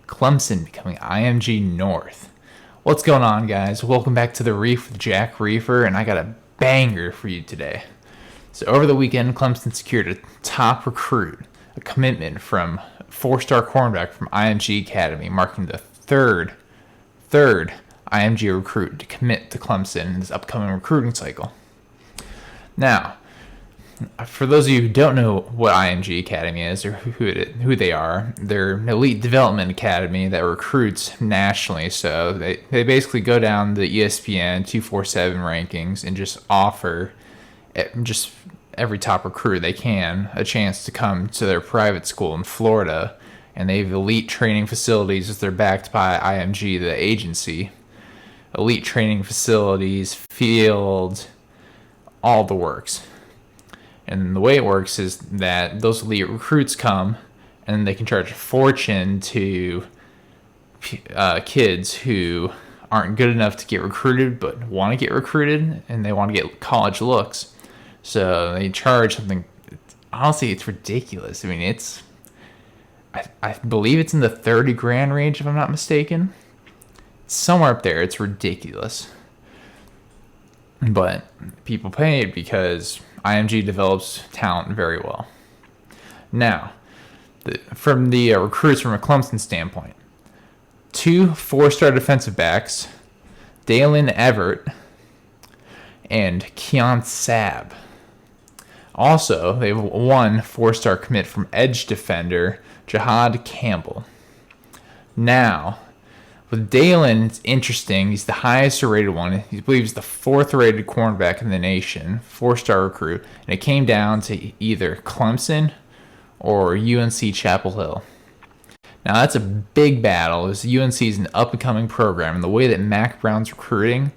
Clemson becoming IMG North. What's going on, guys? Welcome back to The Reef with Jack Reefer, and I got a banger for you today. So over the weekend, Clemson secured a top recruit, a commitment from four-star cornerback from IMG Academy, marking the third IMG recruit to commit to Clemson in this upcoming recruiting cycle. Now, for those of you who don't know what IMG Academy is or who they are, they're an elite development academy that recruits nationally. So they basically go down the ESPN 247 rankings and just offer just every top recruit they can a chance to come to their private school in Florida. And they have elite training facilities as they're backed by IMG, the agency. Elite training facilities, field, all the works. And the way it works is that those elite recruits come and they can charge a fortune to kids who aren't good enough to get recruited but want to get recruited and they want to get college looks. So they charge something. Honestly, it's ridiculous. I mean, I believe it's in the 30 grand range if I'm not mistaken. It's somewhere up there. It's ridiculous. But people pay it because IMG develops talent very well. Now, from the recruits from a Clemson standpoint, 2 four-star defensive backs, Daylen Everette and Keon Sabb. Also, they have 1 four-star commit from edge defender, Jihaad Campbell. Now, with Daylen, it's interesting. He's the highest rated one. He believes the 4th rated cornerback in the nation, 4-star recruit. And it came down to either Clemson or UNC Chapel Hill. Now, that's a big battle. UNC is an up-and-coming program. And the way that Mac Brown's recruiting,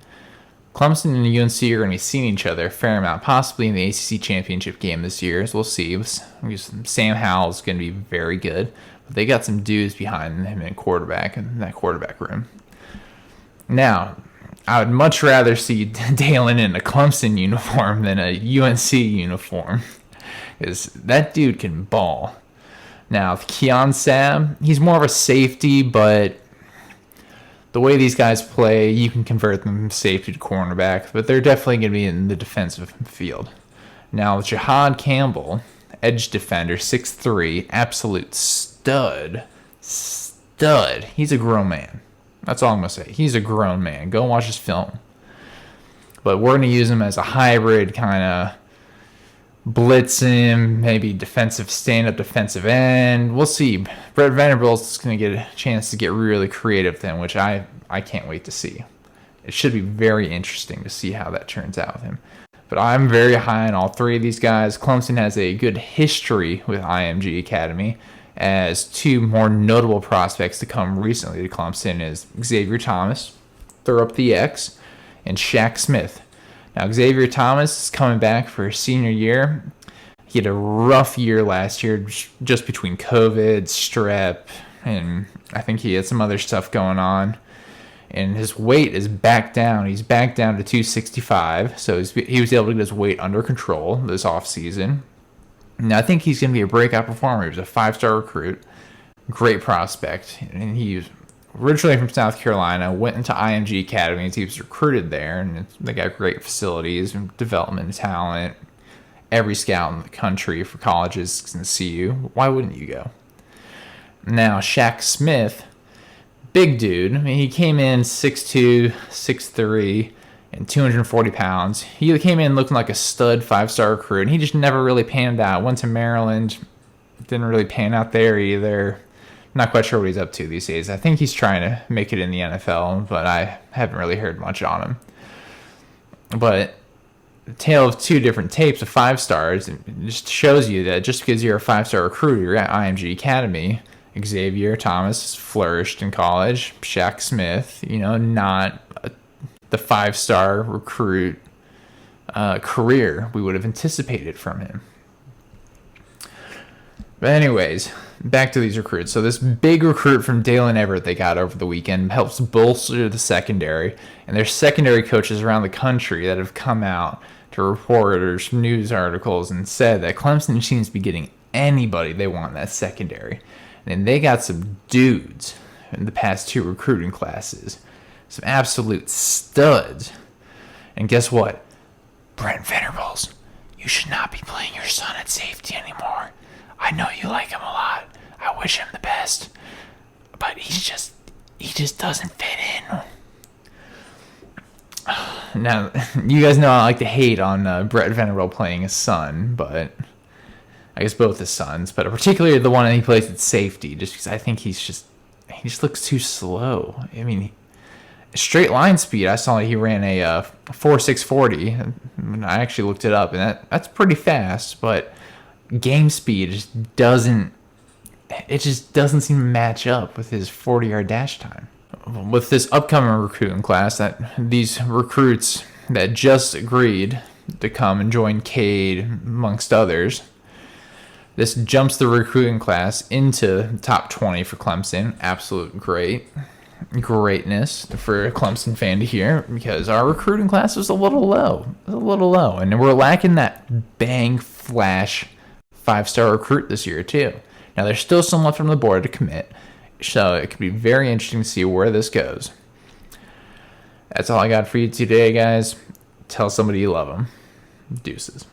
Clemson and UNC are going to be seeing each other a fair amount, possibly in the ACC championship game this year, as we'll see. Sam Howell's going to be very good. But they got some dudes behind him in that quarterback room. Now, I would much rather see Daylen in a Clemson uniform than a UNC uniform, because that dude can ball. Now, Keon Sabb, he's more of a safety, but the way these guys play, you can convert them from safety to cornerback, but they're definitely going to be in the defensive field. Now, Jihaad Campbell, edge defender, 6'3", absolute stud. He's a grown man. That's all I'm going to say. He's a grown man. Go and watch his film. But we're going to use him as a hybrid, kind of blitz him, maybe stand-up defensive end. We'll see. Brett Venables is going to get a chance to get really creative then, which I can't wait to see. It should be very interesting to see how that turns out with him. But I'm very high on all 3 of these guys. Clemson has a good history with IMG Academy, as 2 more notable prospects to come recently to Clemson is Xavier Thomas, throw up the X, and Shaq Smith. Now, Xavier Thomas is coming back for his senior year. He had a rough year last year, just between COVID, strep, and I think he had some other stuff going on. And his weight is back down. He's back down to 265, so he was able to get his weight under control this offseason. Now, I think he's going to be a breakout performer. He was a 5-star recruit, great prospect, and he was originally from South Carolina, went into IMG Academy, and he was recruited there, and they got great facilities and development talent. Every scout in the country for colleges can see you. Why wouldn't you go? Now, Shaq Smith, big dude. I mean, he came in 6'2", 6'3", and 240 pounds. He came in looking like a stud 5-star recruit, and he just never really panned out. Went to Maryland, didn't really pan out there either. Not quite sure what he's up to these days. I think he's trying to make it in the NFL, but I haven't really heard much on him. But the tale of 2 different tapes of 5 stars, it just shows you that just because you're a 5-star recruiter at IMG Academy, Xavier Thomas flourished in college. Shaq Smith, not the 5-star recruit career we would have anticipated from him. But anyways, back to these recruits. So this big recruit from Daylen Everette they got over the weekend helps bolster the secondary. And there's secondary coaches around the country that have come out to reporters, news articles, and said that Clemson seems to be getting anybody they want in that secondary. And they got some dudes in the past 2 recruiting classes. Some absolute studs. And guess what? Brent Venables, you should not be playing your son at safety anymore. I know you like him a lot. I wish him the best. But he just doesn't fit in. Now, you guys know I like to hate on Brett Venables playing his son, but I guess both his sons, but particularly the one that he plays at safety, just because I think he just looks too slow. I mean, straight line speed, I saw he ran a 4.640. I actually looked it up, and that's pretty fast, but game speed just doesn't seem to match up with his 40-yard dash time. With this upcoming recruiting class, that these recruits that just agreed to come and join Cade, amongst others, this jumps the recruiting class into the top 20 for Clemson. Absolute greatness for a Clemson fan to hear, because our recruiting class was a little low. And we're lacking that bang flash 5-star recruit this year too. Now there's still some left on the board to commit, so it could be very interesting to see where this goes. That's all I got for you today, guys. Tell somebody you love them. Deuces.